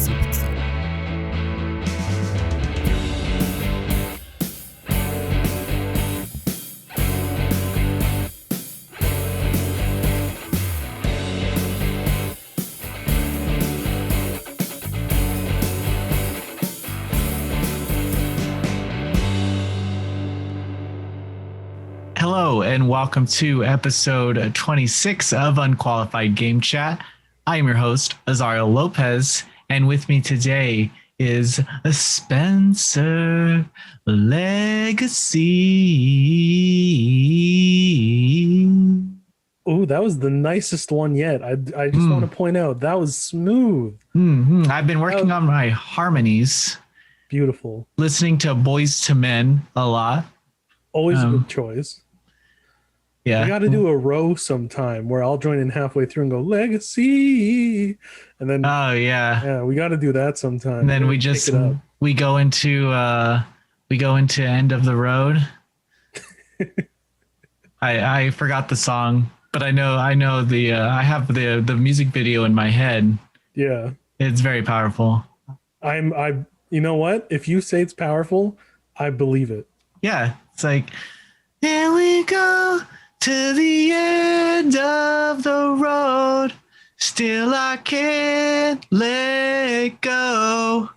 Hello and welcome to episode 26 of Unqualified Game Chat. I am your host, Azario Lopez, and with me today is Spencer Legacy. Oh, that was the nicest one yet. I just want to point out that was smooth. Mm-hmm. I've been working on my harmonies. Beautiful. Listening to Boys to Men a lot. Always a good choice. Yeah. We got to do a row sometime where I'll join in halfway through and go Legacy, and then yeah, we got to do that sometime. And then we go into End of the Road. I forgot the song, but I know I have the music video in my head. Yeah, it's very powerful. You know what? If you say it's powerful, I believe it. Yeah, it's like, here we go to the end of the road. Still I can't let go.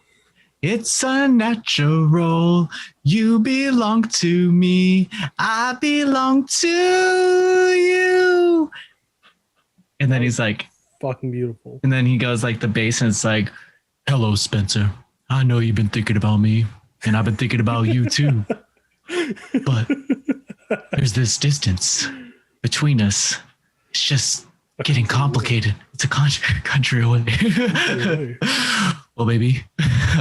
It's unnatural. You belong to me. I belong to you. And then he's like, fucking beautiful. And then he goes like the bass, and it's like, hello, Spencer. I know you've been thinking about me, and I've been thinking about you too. But there's this distance between us. It's just getting complicated. It's a country away. Well, baby,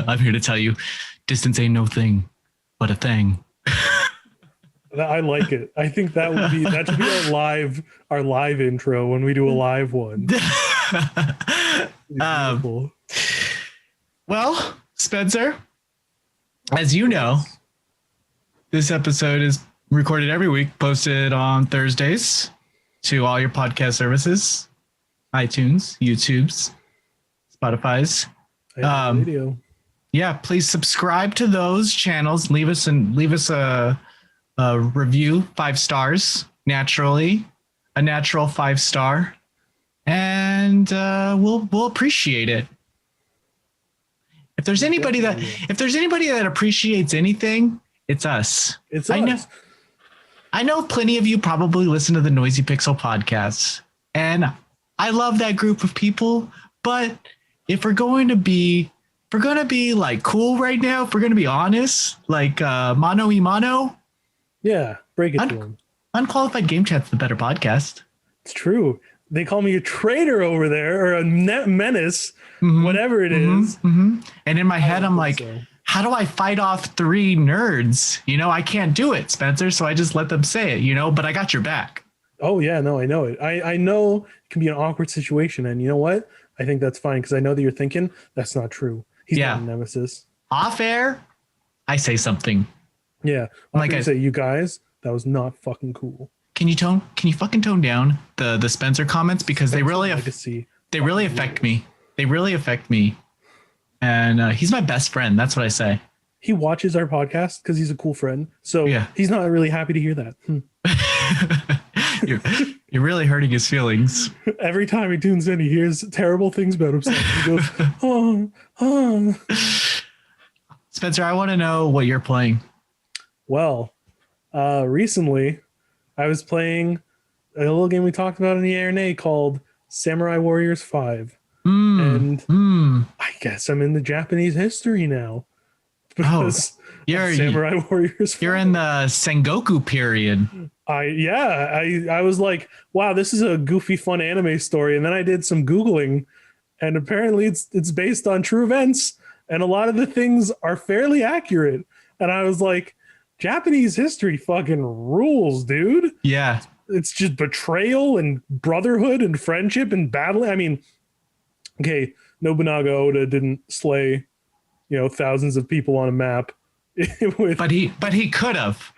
I'm here to tell you, distance ain't no thing, but a thing. I like it. I think that should be our live intro when we do a live one. Well, Spencer, as you know, this episode is recorded every week, posted on Thursdays to all your podcast services, iTunes, YouTube's, Spotify's. Video. Yeah, please subscribe to those channels. Leave us a review, 5 stars, naturally, a natural 5-star, and we'll appreciate it. If there's anybody that appreciates anything, it's us. It's us. I know plenty of you probably listen to the Noisy Pixel podcast, and I love that group of people. But if we're going to be like cool right now, if we're going to be honest, like mano y mano, yeah, break it to them. Unqualified Game Chat's the better podcast. It's true. They call me a traitor over there, or a net menace, whatever it is. Mm-hmm. And in my head, I'm like, how do I fight off 3 nerds? I can't do it, Spencer. So I just let them say it, but I got your back. Oh, yeah, no, I know it. I know it can be an awkward situation. And you know what? I think that's fine, because I know that you're thinking that's not true. He's not a nemesis. Off air, I say something. Yeah. Like I say, you guys, that was not fucking cool. Can you fucking tone down the Spencer comments, because they really affect me. They really affect me. And he's my best friend. That's what I say. He watches our podcast because he's a cool friend. So he's not really happy to hear that. You're really hurting his feelings. Every time he tunes in, he hears terrible things about himself. He goes, oh. Spencer, I want to know what you're playing. Well, recently I was playing a little game we talked about in the ARNA called Samurai Warriors 5. And I guess I'm in the Japanese history now. Because Samurai Warriors 5. You're in the Sengoku period. I was like, wow, this is a goofy, fun anime story. And then I did some Googling, and apparently it's based on true events. And a lot of the things are fairly accurate. And I was like, Japanese history fucking rules, dude. Yeah. It's just betrayal and brotherhood and friendship and battle. I mean, okay, Nobunaga Oda didn't slay, thousands of people on a map. But he could have.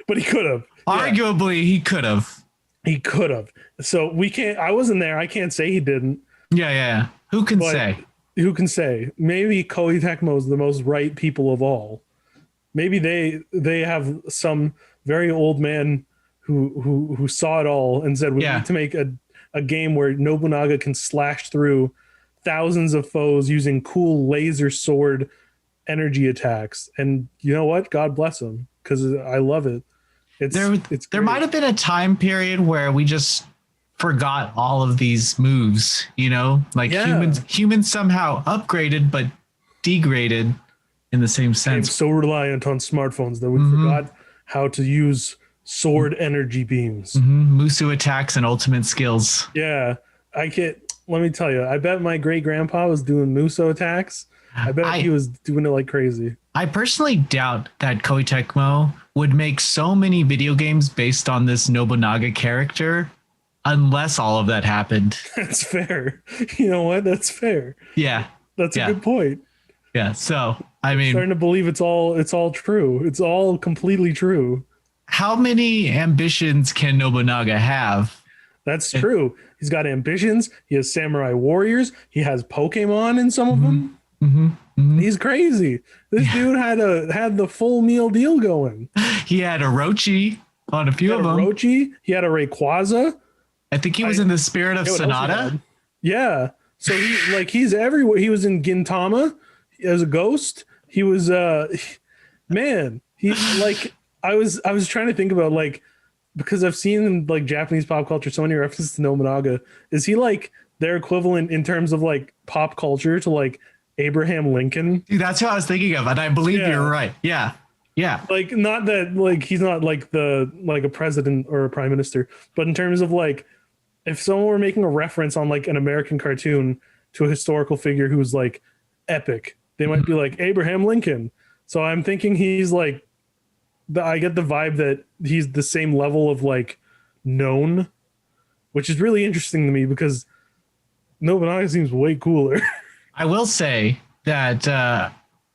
Arguably, he could have. He could have. So I wasn't there. I can't say he didn't. Yeah. Who can say? who can say? Maybe Koei Tecmo is the most right people of all. Maybe they have some very old man who saw it all and said we Yeah. need to make a game where Nobunaga can slash through thousands of foes using cool laser sword energy attacks. And you know what? God bless him, because I love it. There might have been a time period where we just forgot all of these moves, you know, like humans somehow upgraded but degraded in the same sense. So reliant on smartphones that we forgot how to use sword energy beams. Musu attacks and ultimate skills. Yeah, let me tell you, I bet my great grandpa was doing Muso attacks. I bet he was doing it like crazy. I personally doubt that Koei Tecmo would make so many video games based on this Nobunaga character unless all of that happened. That's fair. You know what? That's fair. Yeah. That's a good point. Yeah. So, I mean, I'm starting to believe it's all true. It's all completely true. How many ambitions can Nobunaga have? That's true. He's got ambitions. He has samurai warriors. He has Pokemon in some of them. He's crazy. This dude had the full meal deal going. He had Orochi on a few of them. Orochi. He had a Rayquaza. I think he was in the Spirit of Sonata. Yeah. So he's everywhere. He was in Gintama as a ghost. He was man. He like I was trying to think about like, because I've seen in like Japanese pop culture so many references to Nobunaga. Is he like their equivalent in terms of like pop culture to like Abraham Lincoln? Dude, that's who I was thinking of, and I believe you're right. Yeah. Yeah. Like, not that like he's not like a president or a prime minister, but in terms of like, if someone were making a reference on like an American cartoon to a historical figure who's like epic, they might be like Abraham Lincoln. So I'm thinking he's like, I get the vibe that he's the same level of like known, which is really interesting to me because Nobunaga seems way cooler. I will say that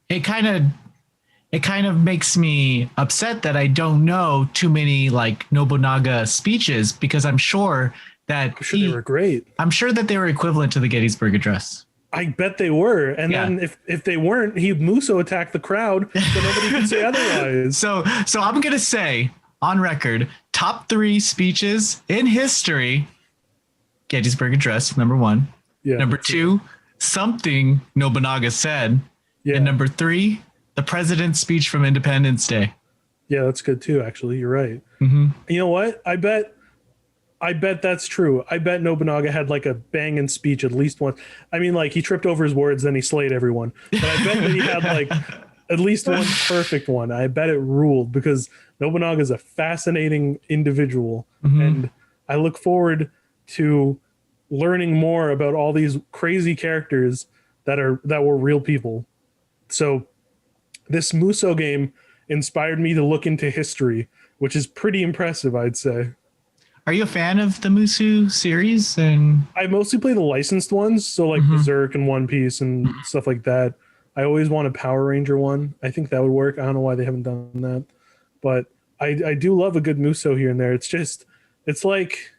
it kind of makes me upset that I don't know too many like Nobunaga speeches, because I'm sure that they were great. I'm sure that they were equivalent to the Gettysburg Address. I bet they were. And then if they weren't, he Muso attacked the crowd, so nobody could say otherwise. So I'm going to say on record, top 3 speeches in history: Gettysburg Address, number 1. Yeah, number 2, something Nobunaga said. Yeah. And number 3, the president's speech from Independence Day. Yeah, that's good too, actually. You're right. You know what? I bet that's true. I bet Nobunaga had like a banging speech at least once. I mean, like he tripped over his words, then he slayed everyone. But I bet that he had like at least one perfect one. I bet it ruled, because Nobunaga is a fascinating individual. And I look forward to learning more about all these crazy characters that were real people. So this Muso game inspired me to look into history, which is pretty impressive, I'd say. Are you a fan of the Musu series? And I mostly play the licensed ones, so like Berserk and One Piece and stuff like that. I always want a Power Ranger one. I think that would work. I don't know why they haven't done that, but I do love a good Muso here and there. It's like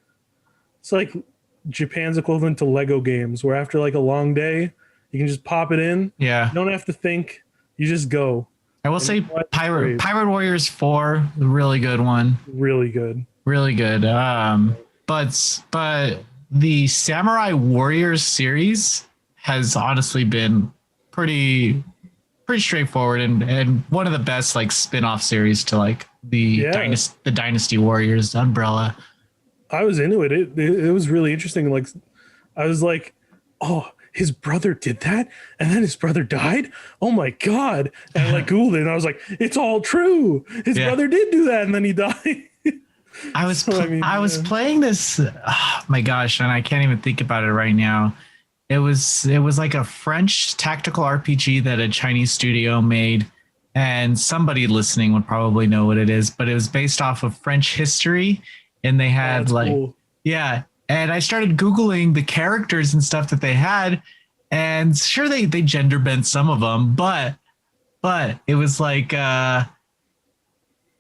Japan's equivalent to Lego games, where after like a long day, you can just pop it in. Yeah, you don't have to think. You just go. I will say Pirate Warriors 4, really good one. Really good. Really good. But the Samurai Warriors series has honestly been pretty straightforward and one of the best like spin-off series to like the Dynasty Warriors umbrella. I was into it. It was really interesting. Like I was like, oh, his brother did that, and then his brother died. Oh my god! And I like Googled it, and I was like, it's all true. His brother did do that, and then he died. I was playing this. Oh my gosh, and I can't even think about it right now. It was like a French tactical RPG that a Chinese studio made, and somebody listening would probably know what it is. But it was based off of French history, and they had cool. And I started Googling the characters and stuff that they had, and sure they gender bent some of them, but it was like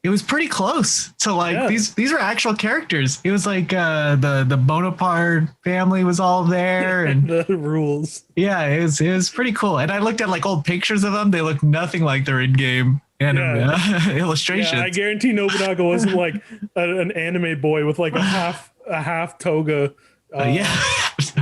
it was pretty close to like Yeah. these are actual characters. It was like the Bonaparte family was all there, and The rules. yeah, it was pretty cool. And I looked at like old pictures of them. They look nothing like their in-game illustrations. Yeah, I guarantee Nobunaga wasn't like an anime boy with like a half toga. Yeah.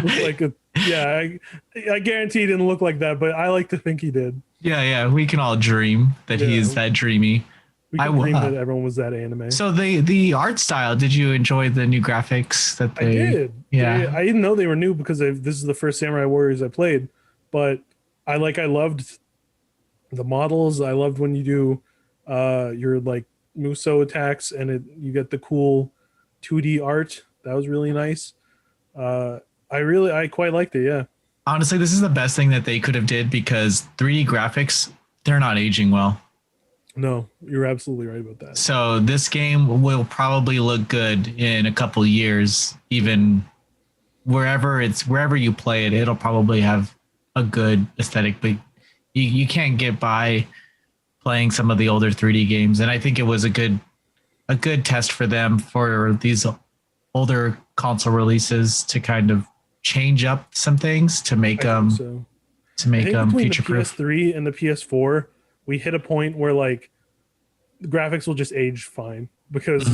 Like a I guarantee he didn't look like that, but I like to think he did. Yeah, we can all dream that he is that dreamy. We can dream that everyone was that anime. So the art style, did you enjoy the new graphics that they I did. Yeah. I didn't know they were new because this is the first Samurai Warriors I played, but I loved the models. I loved when you do your like Muso attacks and you get the cool 2D art. That was really nice. I quite liked it. Yeah. Honestly, this is the best thing that they could have did because 3D graphics, they're not aging well. No, you're absolutely right about that. So this game will probably look good in a couple years, even wherever you play it, it'll probably have a good aesthetic, but you can't get by playing some of the older 3D games. And I think it was a good test for them for these older console releases to kind of change up some things to make them future proof. The PS3 and the PS4, we hit a point where like the graphics will just age fine because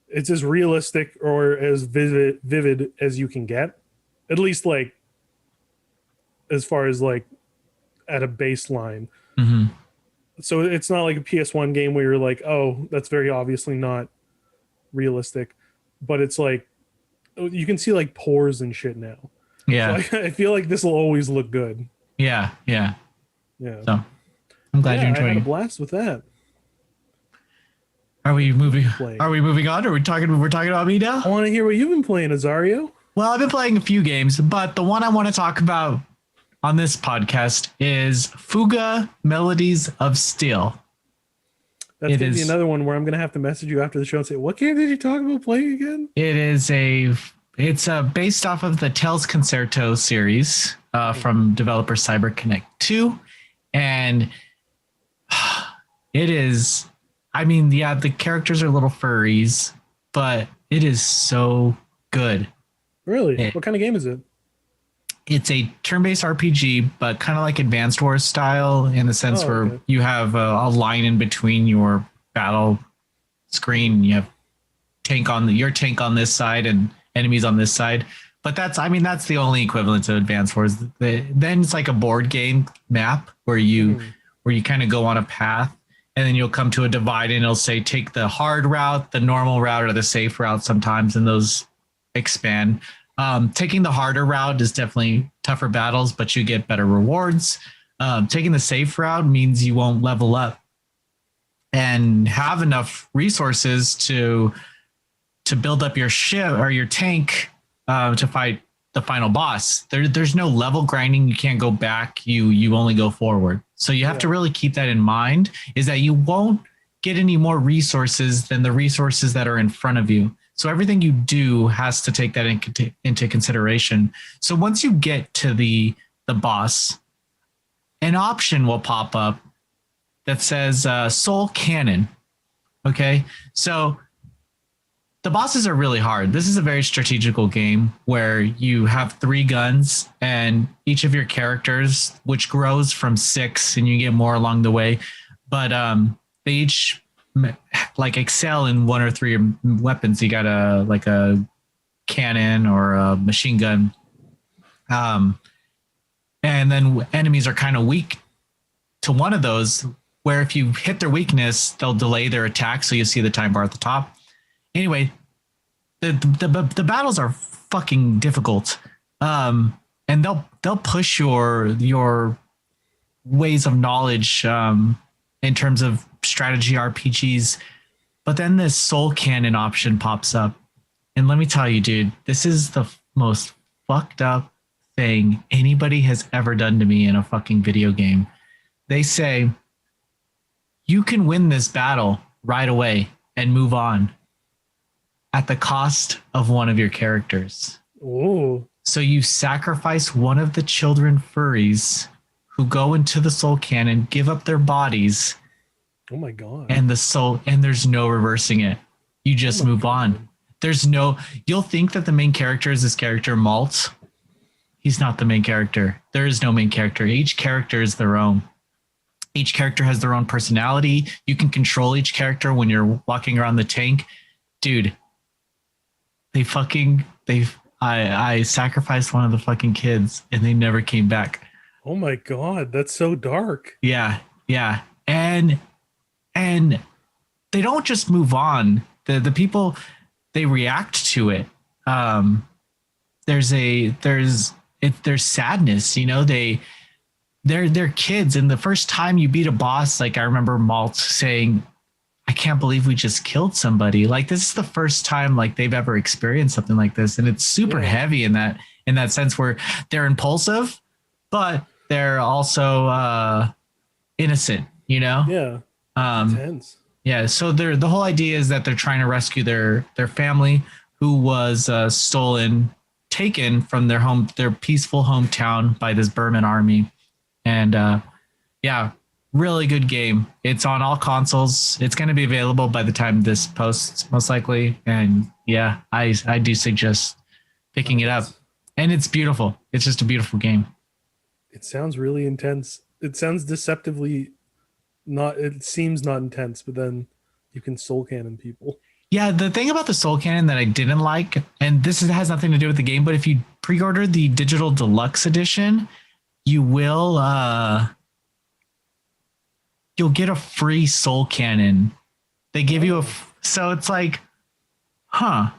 it's as realistic or as vivid as you can get, at least like as far as like at a baseline. So it's not like a PS1 game where you're like, oh, that's very obviously not realistic, but it's like you can see like pores and shit now. Yeah, so I feel like this will always look good. Yeah. So I'm glad you're enjoying I had a it. blast with that. Are we moving on? We're talking about me now? I want to hear what you've been playing, Azario. Well, I've been playing a few games, but the one I want to talk about on this podcast is Fuga Melodies of Steel. That's going to be another one where I'm going to have to message you after the show and say, what game did you talk about playing again? It's based off of the Tales Concerto series from developer CyberConnect 2. And it is, I mean, yeah, the characters are little furries, but it is so good. Really? What kind of game is it? It's a turn-based RPG, but kind of like Advanced Wars style in the sense where you have a line in between your battle screen. You have your tank on this side and enemies on this side. But that's the only equivalent to Advanced Wars. Then it's like a board game map where you kind of go on a path, and then you'll come to a divide, and it'll say take the hard route, the normal route, or the safe route sometimes, and those expand. Taking the harder route is definitely tougher battles, but you get better rewards. Taking the safe route means you won't level up and have enough resources to build up your ship or your tank to fight the final boss. There's no level grinding. You can't go back. You only go forward. So you have to really keep that in mind, is that you won't get any more resources than the resources that are in front of you. So everything you do has to take that into consideration. So once you get to the boss, an option will pop up that says Soul Cannon. Okay, so the bosses are really hard. This is a very strategical game where you have 3 guns, and each of your characters, which grows from 6, and you get more along the way, but they each like excel in 1 or 3 weapons. You got a cannon or a machine gun, and then enemies are kind of weak to one of those, where if you hit their weakness, they'll delay their attack, so you see the time bar at the top. Anyway, the battles are fucking difficult, and they'll push your ways of knowledge in terms of strategy RPGs. But then this Soul Cannon option pops up, and let me tell you, dude, this is the most fucked up thing anybody has ever done to me in a fucking video game. They say you can win this battle right away and move on at the cost of one of your characters. Ooh. So you sacrifice one of the children furries who go into the Soul Cannon, give up their bodies, Oh my god. And there's no reversing it. You Oh just my move god. on. You'll think that the main character is this character, Malt. He's not the main character. There is no main character. Each character is their own. Each character has their own personality. You can control each character when you're walking around the tank. Dude, I sacrificed one of the fucking kids and they never came back. Oh my god, that's so dark. Yeah, yeah. And they don't just move on. The people, they react to it. There's sadness, you know, they're kids. And the first time you beat a boss, like I remember Malt saying, I can't believe we just killed somebody. Like this is the first time like they've ever experienced something like this. And it's super heavy in that sense where they're impulsive, but they're also innocent, you know? Yeah. Intense. Yeah. So the whole idea is that they're trying to rescue their family who was taken from their peaceful hometown by this Burman army. And yeah, really good game. It's on all consoles. It's going to be available by the time this posts, most likely. And yeah, I do suggest picking it up. And it's beautiful. It's just a beautiful game. It sounds really intense. It sounds deceptively not. It seems not intense, but then you can soul cannon people. Yeah, the thing about the Soul Cannon that I didn't like, and this has nothing to do with the game, but if you pre-order the digital deluxe edition, you will you'll get a free Soul Cannon. They give you so it's like,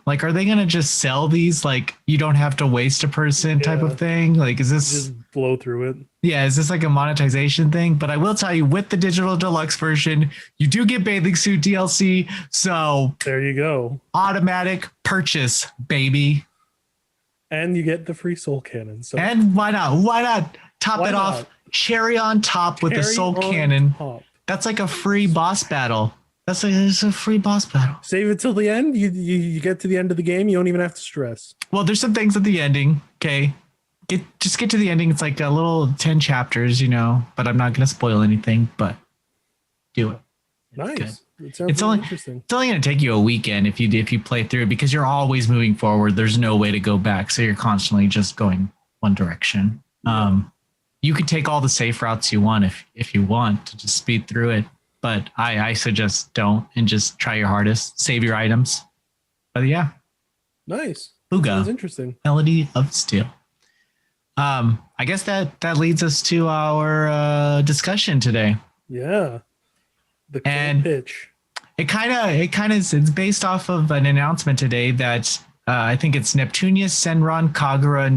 like, are they gonna just sell these? Like, you don't have to waste a person type of thing. Like, is this just blow through it? Yeah, is this like a monetization thing? But I will tell you, with the digital deluxe version, you do get bathing suit DLC. So there you go, automatic purchase, baby. And you get the free Soul Cannon. So and why not? Why not top it off? Cherry on top with the Soul Cannon. That's like a free boss battle. It's a free boss battle. Save it till the end. You get to the end of the game. You don't even have to stress. Well, there's some things at the ending. Okay, just get to the ending. It's like a little 10 chapters, you know. But I'm not gonna spoil anything. But do it. Nice. It sounds really interesting. It's only gonna take you a weekend if you play through it because you're always moving forward. There's no way to go back, so you're constantly just going one direction. Yeah. You can take all the safe routes you want if you want to just speed through it. But I suggest don't and just try your hardest. Save your items. But yeah. Nice. Fuga. Sounds interesting. Melody of Steel. I guess that leads us to our discussion today. Yeah. The pitch. It's based off of an announcement today that I think it's Neptunia, Senran, Kagura,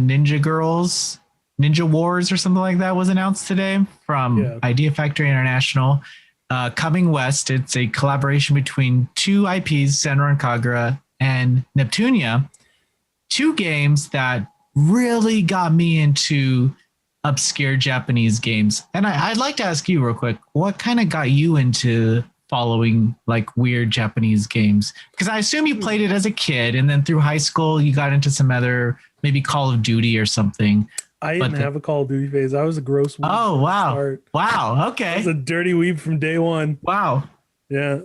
Ninja Wars or something like that was announced today from Idea Factory International. Coming West, it's a collaboration between two IPs, Senran Kagura and Neptunia, two games that really got me into obscure Japanese games. And I'd like to ask you real quick, what kind of got you into following like weird Japanese games? Because I assume you played it as a kid and then through high school you got into some other, maybe Call of Duty or something. I didn't have a Call of Duty phase. I was a gross weeb. Oh, wow. Start. Wow. Okay. I was a dirty weeb from day one. Wow. Yeah.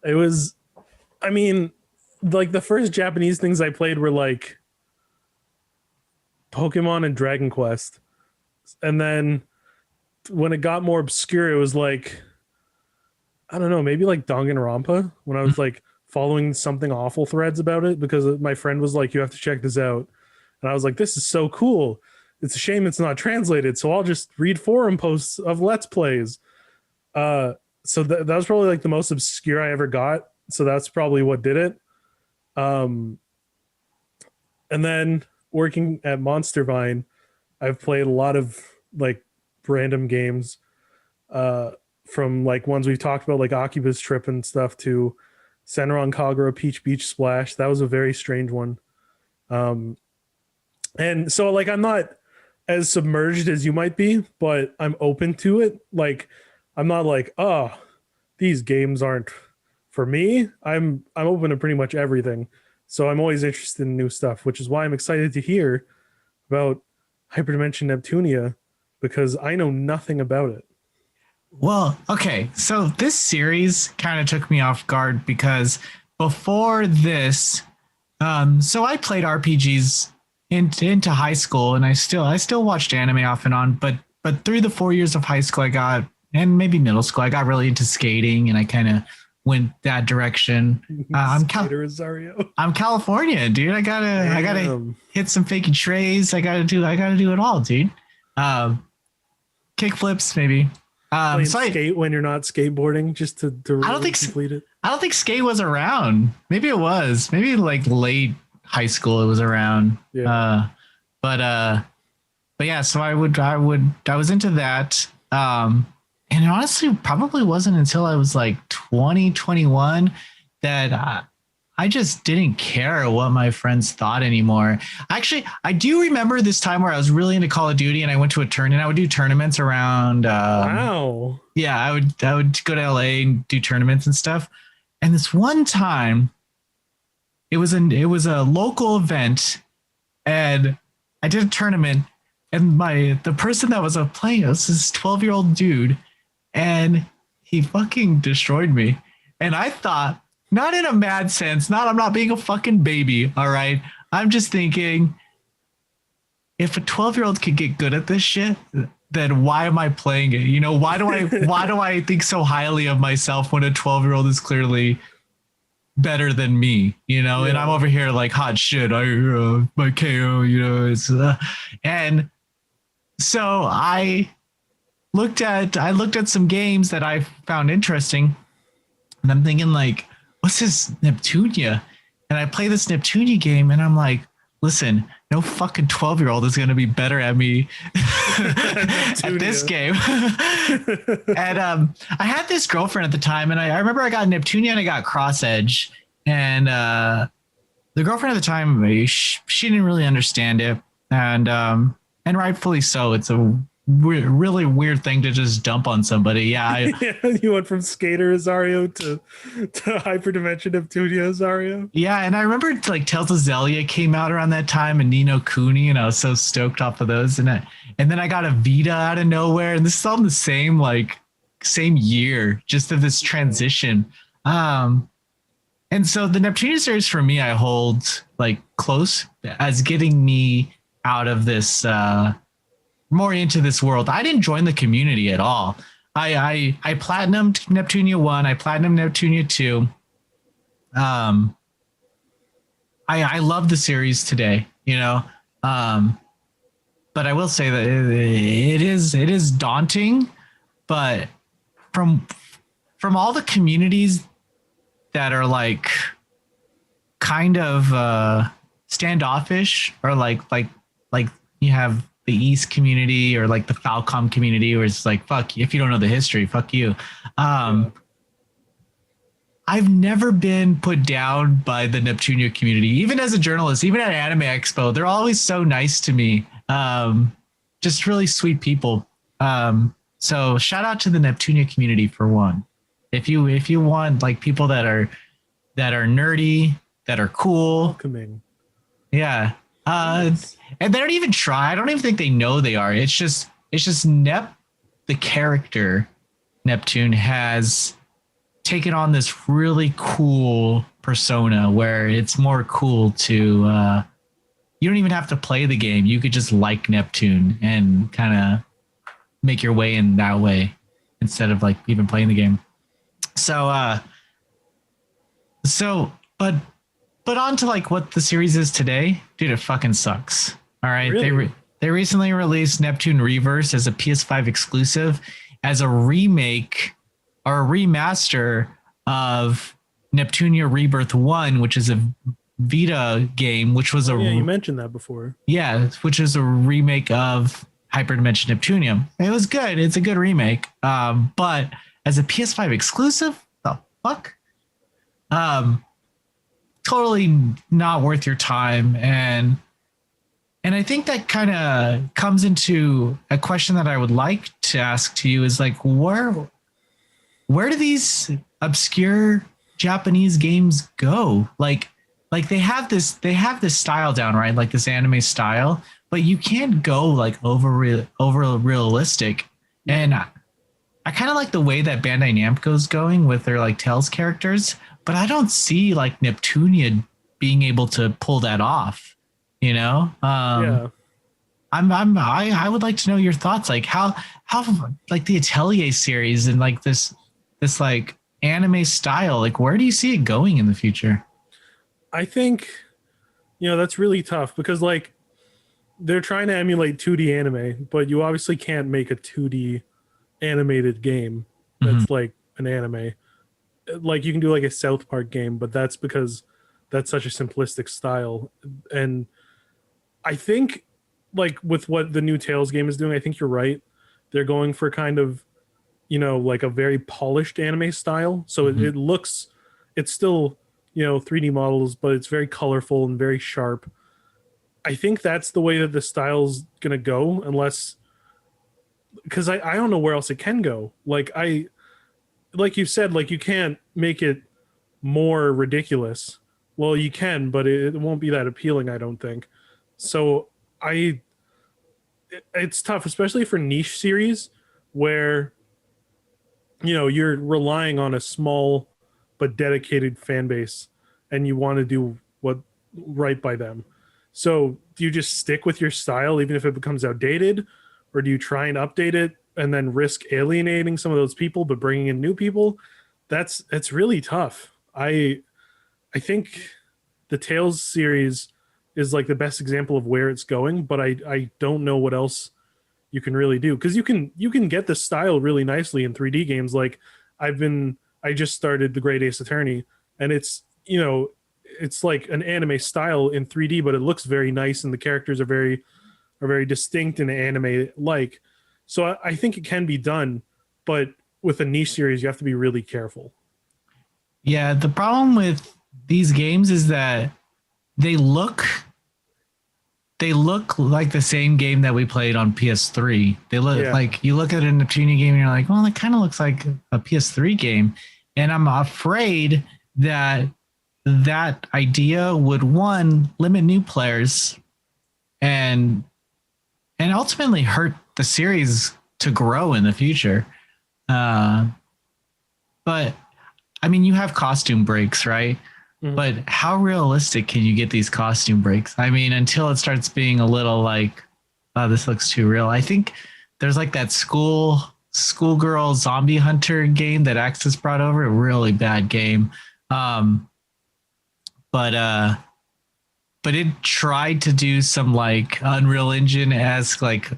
It was, I mean, like the first Japanese things I played were like Pokemon and Dragon Quest. And then when it got more obscure, it was like, I don't know, maybe like Danganronpa when I was like following something awful threads about it because my friend was like, you have to check this out. And I was like, this is so cool. It's a shame it's not translated, so I'll just read forum posts of Let's Plays. So that was probably like the most obscure I ever got. So that's probably what did it. And then working at Monster Vine, I've played a lot of like random games from like ones we've talked about, like Oculus Trip and stuff, to Senran Kagura Peach Beach Splash. That was a very strange one. And so like I'm not as submerged as you might be, but I'm open to it. Like I'm not like, oh, these games aren't for me. I'm open to pretty much everything. So I'm always interested in new stuff, which is why I'm excited to hear about Hyperdimension Neptunia because I know nothing about it. Well, okay. So this series kind of took me off guard because before this, so I played RPGs into high school, and I still watched anime off and on. But through the 4 years of high school, I got and maybe middle school, I got really into skating, and I kind of went that direction. Skater Azario. I'm California, dude. I gotta hit some fakie trays. I gotta do it all, dude. Um, Kick flips, maybe. Playing So skate when you're not skateboarding, just to I don't really think complete it. I don't think skate was around. Maybe it was. Maybe like late high school it was around. Yeah. But but yeah. So I was into that. And it honestly probably wasn't until I was like 20, 21 that I just didn't care what my friends thought anymore. Actually, I do remember this time where I was really into Call of Duty, and I went to a tournament. I would do tournaments around. Wow. Yeah, I would go to LA and do tournaments and stuff. And this one time, it was a local event, and I did a tournament, and the person that was playing was this 12-year-old dude, and he fucking destroyed me. And I thought, not in a mad sense, I'm not being a fucking baby, all right? I'm just thinking, if a 12-year-old could get good at this shit, then why am I playing it? You know, why do I think so highly of myself when a 12-year-old is clearly better than me, you know? Yeah. And I'm over here like hot shit. My KO, you know, it's and so I looked at some games that I found interesting, and I'm thinking like, what's this Neptunia? And I play this Neptunia game, and I'm like, listen, no fucking 12-year-old is going to be better at me at this game. And I had this girlfriend at the time, and I remember I got Neptunia and I got Cross Edge, and the girlfriend at the time, she didn't really understand it, and rightfully so. It's a really weird thing to just dump on somebody. Yeah, You went from Skater Azario to Hyperdimension Neptunia Azario. yeah, and I remember like Tales of Xellia came out around that time, and Nino Kuni, and I was so stoked off of those. And then I got a Vita out of nowhere, and this is all in the same year, just of this transition. And so the Neptunia series for me, I hold like close as getting me out of this more into this world. I didn't join the community at all. I platinumed Neptunia 1, I platinumed Neptunia 2. I love the series today, you know. But I will say that it is daunting, but from all the communities that are like kind of standoffish, or like you have the East community, or like the Falcom community, where it's like, fuck, if you don't know the history, fuck you. I've never been put down by the Neptunia community, even as a journalist, even at Anime Expo. They're always so nice to me. Just really sweet people. So shout out to the Neptunia community for one. If you want like people that are nerdy, that are cool, Welcoming. yeah. And they don't even try. I don't even think they know they are. It's just the character Neptune has taken on this really cool persona where it's more cool to you don't even have to play the game. You could just like Neptune and kind of make your way in that way instead of like even playing the game. But on to like what the series is today, dude. It fucking sucks. All right, Really? they recently released Neptune Reverse as a PS5 exclusive, as a remake or a remaster of Neptunia Rebirth 1, which is a Vita game, which was You mentioned that before. which is a remake of Hyperdimension Neptunia. It was good. It's a good remake. But as a PS5 exclusive, the fuck? Totally not worth your time. And I think that kind of comes into a question that I would like to ask to you is like, where do these obscure Japanese games go? Like they have this style down, right? Like this anime style, but you can't go like over realistic. And I kind of like the way that Bandai Namco's going with their like Tales characters, but I don't see like Neptunia being able to pull that off. You know, Yeah. I would like to know your thoughts, like how like the Atelier series and like this like anime style, like where do you see it going in the future? I think, that's really tough because like they're trying to emulate 2D anime, but you obviously can't make a 2D animated game Mhm. that's like an anime. Like you can do like a South Park game, but that's because that's such a simplistic style. And I think like with what the new Tales game is doing, I think you're right. They're going for kind of, like a very polished anime style. So Mhm. it looks, it's still, 3D models, but it's very colorful and very sharp. I think that's the way that the style's gonna go, unless because I don't know where else it can go. Like you said, like you can't make it more ridiculous. Well, you can, but it won't be that appealing, I don't think. So I it's tough, especially for niche series where you're relying on a small but dedicated fan base and you want to do what right by them. So do you just stick with your style even if it becomes outdated, or do you try and update it and then risk alienating some of those people but bringing in new people? That's really tough. I think the Tales series is like the best example of where it's going, but I don't know what else you can really do because you can get the style really nicely in 3D games. Like I just started the Great Ace Attorney, and it's like an anime style in 3D, but it looks very nice and the characters are very distinct and anime like. So I think it can be done, but with a niche series, you have to be really careful. Yeah, the problem with these games is that they look they look like the same game that we played on PS3. They look Yeah, like you look at a Neptunia game and you're like, well, it kind of looks like a PS3 game. And I'm afraid that that idea would one limit new players and ultimately hurt the series to grow in the future. Uh, but I mean, you have costume breaks, right? mhm. But how realistic can you get these costume breaks? I mean, until it starts being a little like, oh, this looks too real. I think there's like that schoolgirl zombie hunter game that Axis brought over, a really bad game. Um, but but it tried to do some like Unreal Engine esque like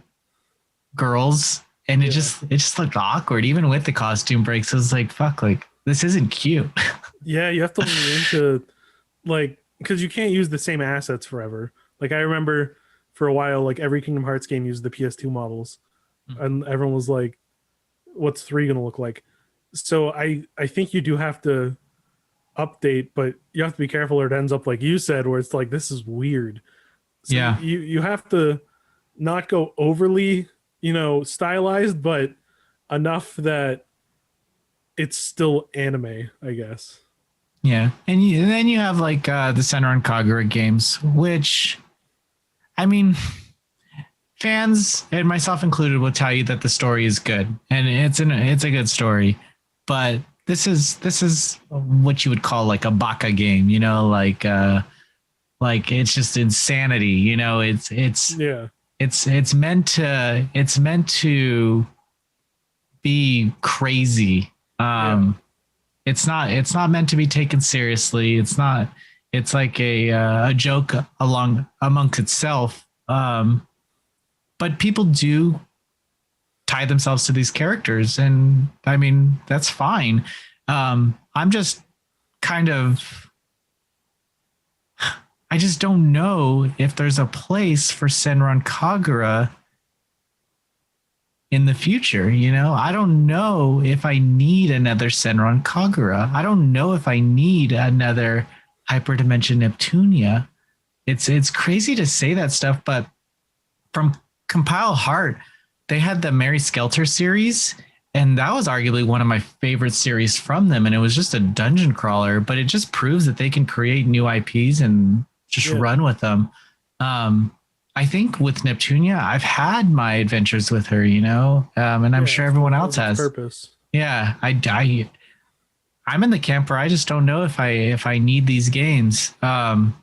girls, and Yeah, it just looked awkward, even with the costume breaks. It was like, fuck, like this isn't cute. yeah. You have to lean into like because you can't use the same assets forever. Like I remember for a while, like every Kingdom Hearts game used the PS2 models, and everyone was like, "What's three gonna look like?" So I think you do have to update, but you have to be careful, or it ends up like you said, where it's like this is weird. So Yeah. you have to not go overly stylized, but enough that it's still anime, I guess. Yeah, and then you have like the Senran Kagura games, which I mean, fans and myself included will tell you that the story is good and it's a good story, but this is what you would call like a baka game, you know, like it's just insanity, you know, Yeah, it's meant to be crazy. yeah, It's not meant to be taken seriously. It's like a joke along amongst itself. But people do tie themselves to these characters, and I mean that's fine. I'm just kind of I just don't know if there's a place for Senran Kagura in the future. You know, I don't know if I need another Senran Kagura. I don't know if I need another Hyperdimension Neptunia. It's crazy to say that stuff, but from Compile Heart, they had the Mary Skelter series, and that was arguably one of my favorite series from them. And it was just a dungeon crawler, but it just proves that they can create new IPs and just yeah. run with them. Um, I think with Neptunia, I've had my adventures with her, and I'm sure everyone else has. Purpose. Yeah, I'm in the camp where I just don't know if I need these games. And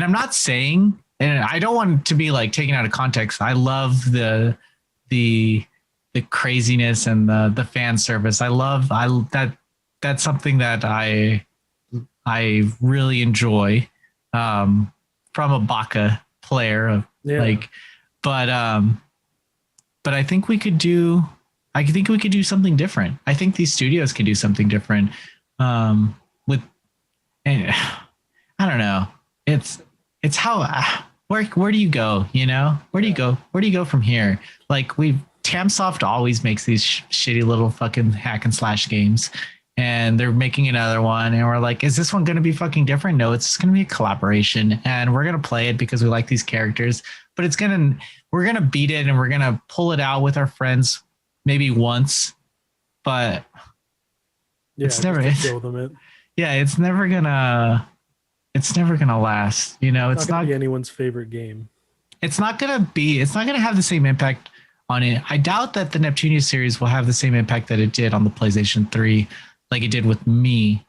I'm not saying, and I don't want to be like taken out of context. I love the craziness and the fan service. That's something that I really enjoy from a Baka player but I think I think we could do something different. I think these studios can do something different with and I don't know. It's how where do you go, Where do you go? Where do you go from here? Like Tamsoft always makes these shitty little fucking hack and slash games, and they're making another one, and we're like, is this one going to be fucking different? No, it's going to be a collaboration, and we're going to play it because we like these characters, but we're going to beat it and we're going to pull it out with our friends maybe once, but it's never gonna last. It's not gonna be anyone's favorite game. It's not gonna have the same impact on it. I doubt that the Neptunia series will have the same impact that it did on the PlayStation 3, like it did with me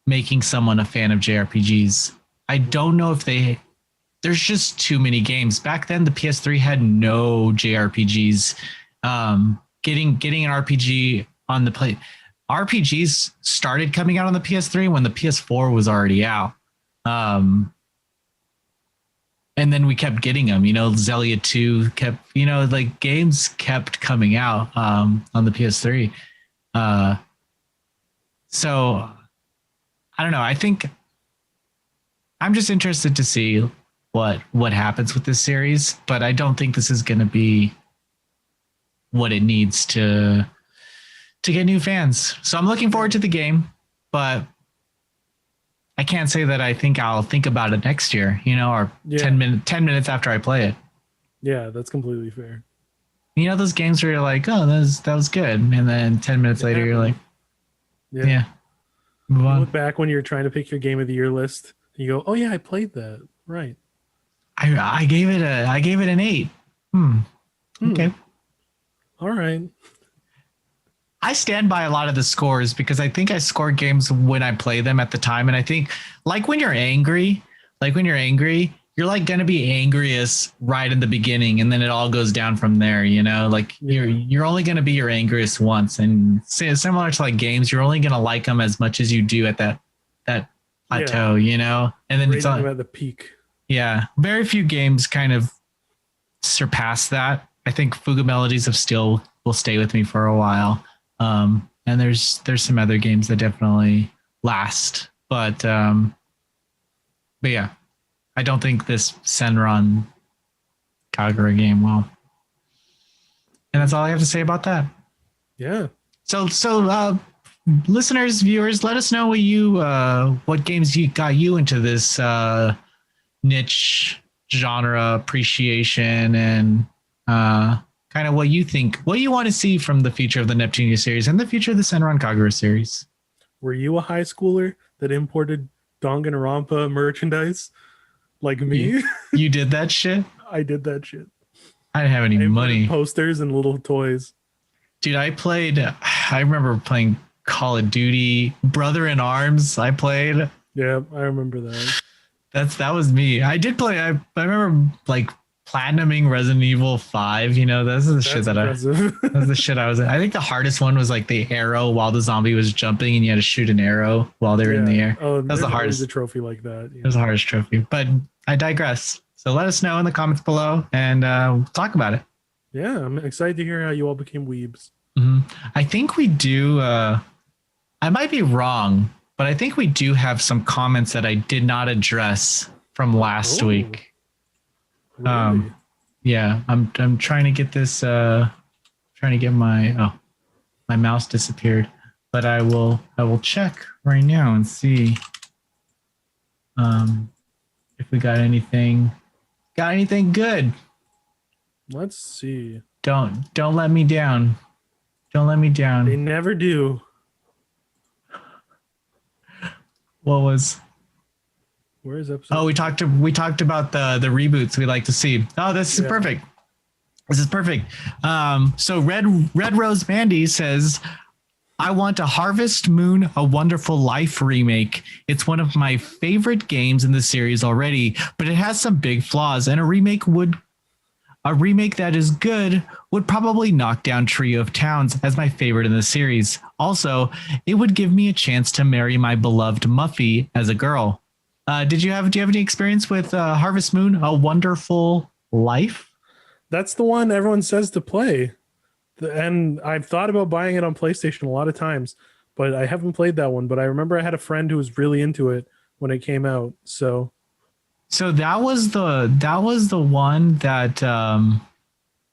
making someone a fan of JRPGs. I don't know if there's just too many games. Back then the PS3 had no JRPGs. Getting an RPG on the play. RPGs started coming out on the PS3 when the PS4 was already out. And then we kept getting them, Zelia 2 kept, games kept coming out on the PS3. So I don't know. I think I'm just interested to see what happens with this series, but I don't think this is going to be what it needs to get new fans. So I'm looking forward to the game, but I can't say that I think I'll think about it next year, or 10 minutes after I play it. Yeah, that's completely fair. Those games where you're like, oh, that was good. And then 10 minutes later, you're like, yeah, move on. Look back when you're trying to pick your game of the year list. And you go, oh yeah, I played that. Right. I gave it an 8. Okay. All right. I stand by a lot of the scores because I think I score games when I play them at the time. And I think when you're angry, you're like going to be angriest right in the beginning. And then it all goes down from there, you're only going to be your angriest once. And similar to games, you're only going to like them as much as you do at that plateau, and then it's at the peak. Yeah. Very few games kind of surpass that. I think Fuga Melodies of Steel will stay with me for a while. And there's some other games that definitely last, but yeah, I don't think this Senran Kagura game will. And that's all I have to say about that. Yeah. So listeners, viewers, let us know what games got you into this niche genre appreciation and kind of what you want to see from the future of the Neptunia series and the future of the Senran Kagura series. Were you a high schooler that imported Danganronpa merchandise like me? You did that shit? I did that shit. I didn't have any money. Posters and little toys. Dude, I remember playing Call of Duty, Brother in Arms. I played. Yeah, I remember that. That was me. I did play. I remember platinuming Resident Evil 5, that's the shit that's the shit I was in. I think the hardest one was the arrow while the zombie was jumping and you had to shoot an arrow while they were in the air. Oh, that was the hardest. A trophy like that. It was the hardest trophy, but I digress. So let us know in the comments below and we'll talk about it. Yeah, I'm excited to hear how you all became weebs. Mm-hmm. I think we do. I might be wrong, but I think we do have some comments that I did not address from last week. Really? Yeah, I'm trying to get this. Trying to get my mouse disappeared, but I will check right now and see if we got anything good. Let's see. Don't let me down. Don't let me down. They never do. What was? Where is episode? Oh, we talked about the reboots we like to see. Oh, this is perfect. This is perfect. So Red Rose Mandy says, I want a Harvest Moon, A Wonderful Life remake. It's one of my favorite games in the series already, but it has some big flaws, and a remake that is good would probably knock down Trio of Towns as my favorite in the series. Also, it would give me a chance to marry my beloved Muffy as a girl. Do you have any experience with Harvest Moon, A Wonderful Life? That's the one everyone says to play. And I've thought about buying it on PlayStation a lot of times, but I haven't played that one. But I remember I had a friend who was really into it when it came out. So that was the one that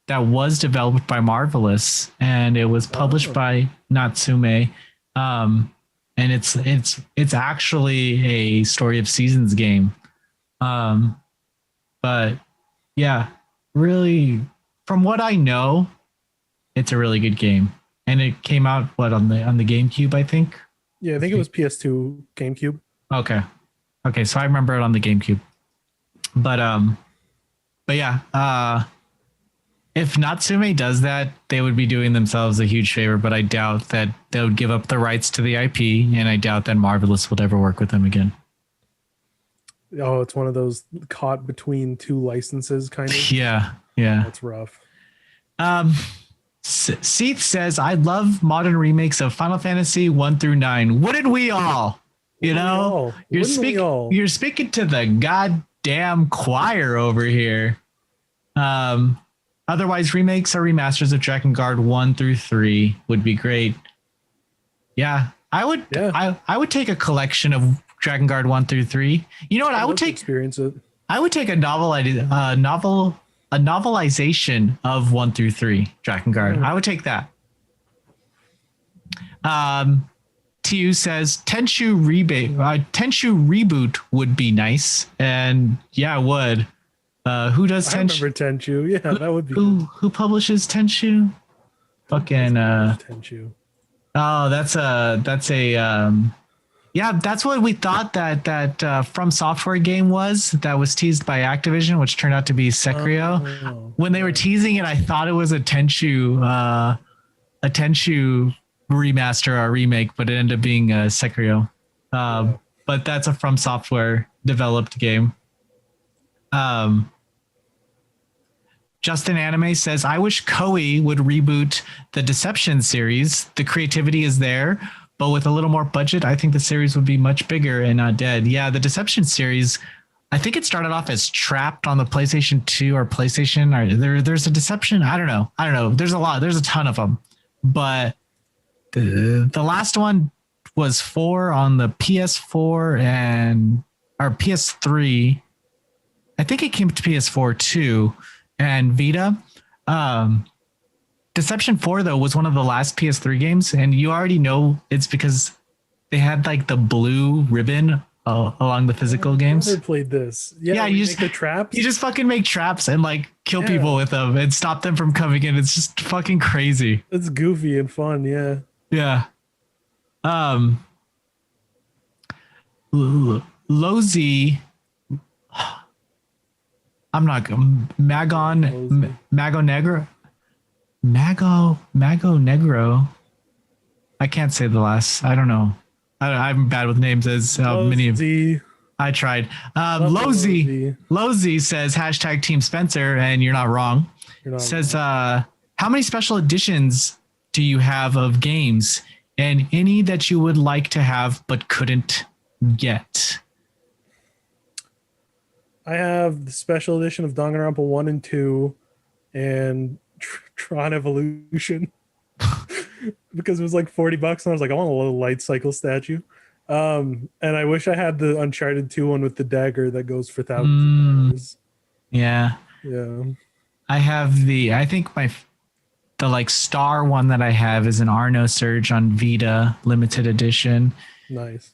was developed by Marvelous, and it was published by Natsume. And it's actually a Story of Seasons game. But yeah, really, from what I know, it's a really good game, and it came out on the GameCube, I think. Yeah, I think it was PS2, GameCube. Okay, so I remember it on the GameCube. But yeah, if Natsume does that, they would be doing themselves a huge favor. But I doubt that they would give up the rights to the IP, and I doubt that Marvelous would ever work with them again. Oh, it's one of those caught between two licenses kind of. Yeah. That's rough. Seath says, I love modern remakes of Final Fantasy 1 through 9. Wouldn't we all? You're speaking to the goddamn choir over here. Otherwise, remakes or remasters of Drakengard 1 through 3 would be great. Yeah, I would. Yeah. I would take a collection of Drakengard 1 through 3. You know what? I would take experience it. I would take a novelization of 1 through 3 Drakengard. I would take that. Tu says Tenchu reboot would be nice, and yeah, it would. Who does Tenchu? I remember Tenchu. Yeah, that would be. Who publishes Tenchu? Fucking Tenchu. Oh, that's a yeah, that's what we thought that From Software game was that was teased by Activision, which turned out to be Sekiro. When they were teasing it, I thought it was a Tenchu remaster or remake, but it ended up being Sekiro. But that's a From Software developed game. Justin Anime says, I wish Koei would reboot the Deception series. The creativity is there, but with a little more budget, I think the series would be much bigger and not dead. Yeah, the Deception series, I think it started off as Trapped on the PlayStation 2 or PlayStation. Or there's a Deception. I don't know. There's a lot. There's a ton of them. But the last one was 4 on the PS4 or PS3. I think it came to PS4 too, and Vita. Deception 4 though was one of the last PS3 games, and you already know it's because they had like the blue ribbon along the physical games. I played this. Yeah, you just make the traps. You just fucking make traps and like kill people with them and stop them from coming in. It's just fucking crazy. It's goofy and fun. Yeah. Yeah. Lozy. I'm not Mago Negro. I can't say the last. I don't know. I'm bad with names as many of. I tried. Lozy says hashtag Team Spencer, and you're not wrong. Says how many special editions do you have of games, and any that you would like to have but couldn't get? I have the special edition of Danganronpa 1 and 2 and Tron Evolution because it was like $40 and I was like, I want a little light cycle statue. And I wish I had the Uncharted 2 one with the dagger that goes for thousands of dollars. Yeah. I have the like star one that I have is an Arno Surge on Vita limited edition. Nice.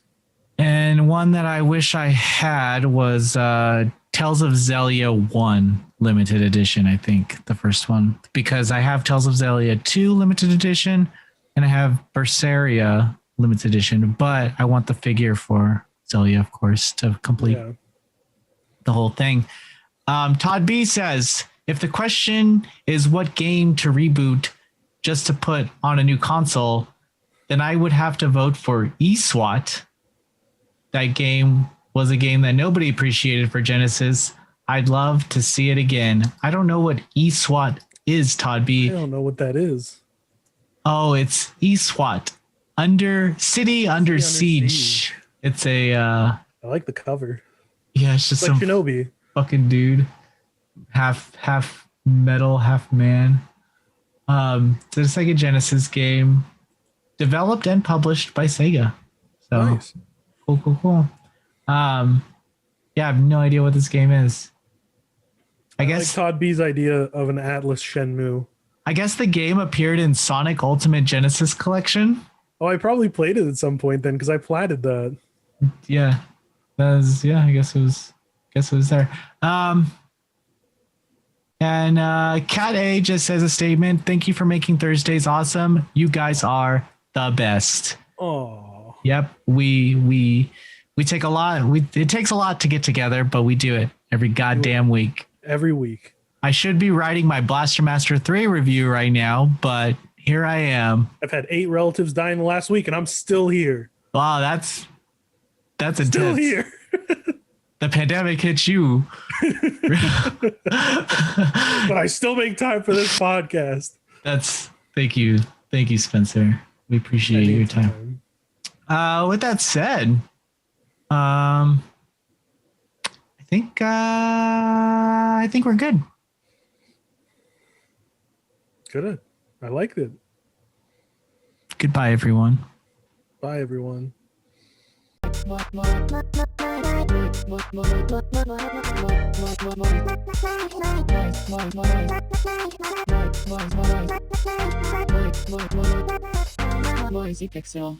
And one that I wish I had was Tales of Xellia 1 limited edition, I think, the first one. Because I have Tales of Xellia 2 limited edition and I have Berseria limited edition, but I want the figure for Xellia, of course, to complete the whole thing. Todd B says, if the question is what game to reboot just to put on a new console, then I would have to vote for eSWAT. That game was a game that nobody appreciated for Genesis. I'd love to see it again. I don't know what eSWAT is, Todd B. I don't know what that is. Oh, it's eSWAT. City Under Siege. It's a... I like the cover. Yeah, it's just like some Shinobi. Fucking dude. Half metal, half man. So it's like a Genesis game. Developed and published by Sega. So Nice. Cool. Yeah, I have no idea what this game is. I guess like Todd B's idea of an Atlas Shenmue. I guess the game appeared in Sonic Ultimate Genesis Collection. Oh, I probably played it at some point then because I platted that. Yeah. I guess it was there. And Cat A just says a statement. Thank you for making Thursdays awesome. You guys are the best. Oh. Yep. We take a lot. It takes a lot to get together, but we do it every goddamn week. Every week. I should be writing my Blaster Master 3 review right now, but here I am. I've had 8 relatives die in the last week and I'm still here. Wow, that's intense. Still here. The pandemic hit you. But I still make time for this podcast. Thank you, Spencer. We appreciate your time. With that said, I think we're good. Good. I liked it. Goodbye, everyone. Bye, everyone. Noisy Pixel.